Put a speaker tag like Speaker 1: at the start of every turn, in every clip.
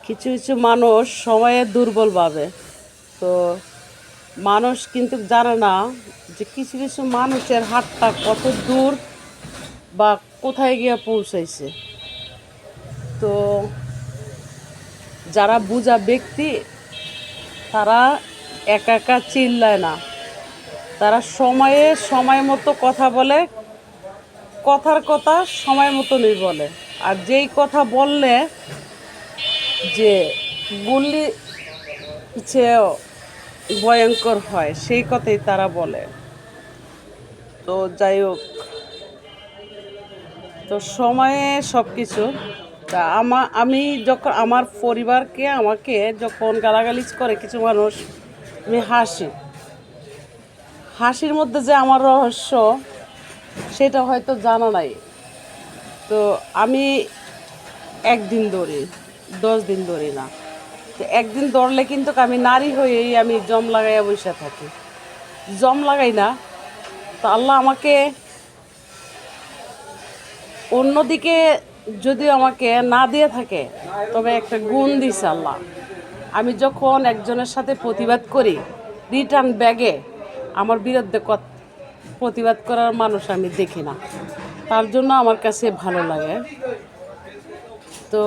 Speaker 1: কিছু কিছু মানুষ সময়ে দুর্বল ভাবে। তো মানুষ কিন্তু জানে না যে কিছু কিছু মানুষের হাতটা কত দূর বা কোথায় গিয়ে পৌঁছাইছে। তো যারা বুঝা ব্যক্তি তারা একা একা চিল্লায় না, তারা সময় মতো কথা বলে, কথার কথা সময় মতনই বলে। আর যেই কথা বললে যে গুলি চেয়েও ভয়ঙ্কর হয় সেই কথাই তারা বলে। তো যাই হোক, তো সময়ে সব কিছু। তা আমি যখন আমার পরিবারকে আমাকে যখন গালাগালিজ করে কিছু মানুষ, আমি হাসির মধ্যে যে আমার রহস্য সেটা হয়তো জানা নাই। তো আমি একদিন ধরি, 10 দিন ধরি না। তো একদিন ধরলে কিন্তু আমি নারী হয়েই আমি জম লাগাইয়া বসে থাকি, জম লাগাই না। তো আল্লাহ আমাকে অন্যদিকে যদি আমাকে না দিয়ে থাকে, তবে একটা গুণ দিছে আল্লাহ। আমি যখন একজনের সাথে প্রতিবাদ করি, রিটার্ন ব্যাগে আমার বিরুদ্ধে প্রতিবাদ করার মানুষ আমি দেখি না। তার জন্য আমার কাছে ভালো লাগে। তো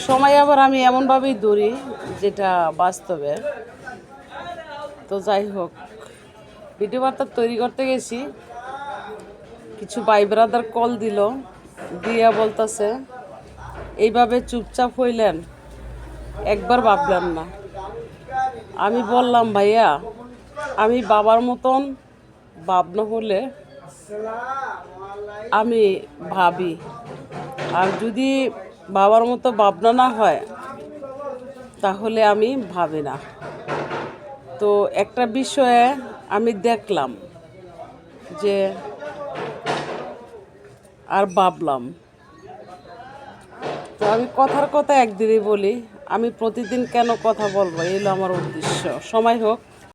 Speaker 1: সময় আবার আমি এমনভাবেই দৌড়ি যেটা বাস্তবে। তো যাই হোক, ভিডিও বার্তা তৈরি করতে গেছি, কিছু ভাই ব্রাদার কল দিল, দিয়া বলতেছে এইভাবে চুপচাপ হইলেন, একবার ভাবলেন না? আমি বললাম ভাইয়া, আমি বাবার মতন ভাবনা হলে আমি ভাবি, আর যদি বাবার মতো ভাবনা না হয় তাহলে আমি ভাবি না। তো একটা বিষয়ে আমি দেখলাম যে আর ভাবলাম। তো আমি কথার কথা একদিনই বলি, আমি প্রতিদিন কেন কথা বলবো, এই হলো আমার উদ্দেশ্য। সময় হোক।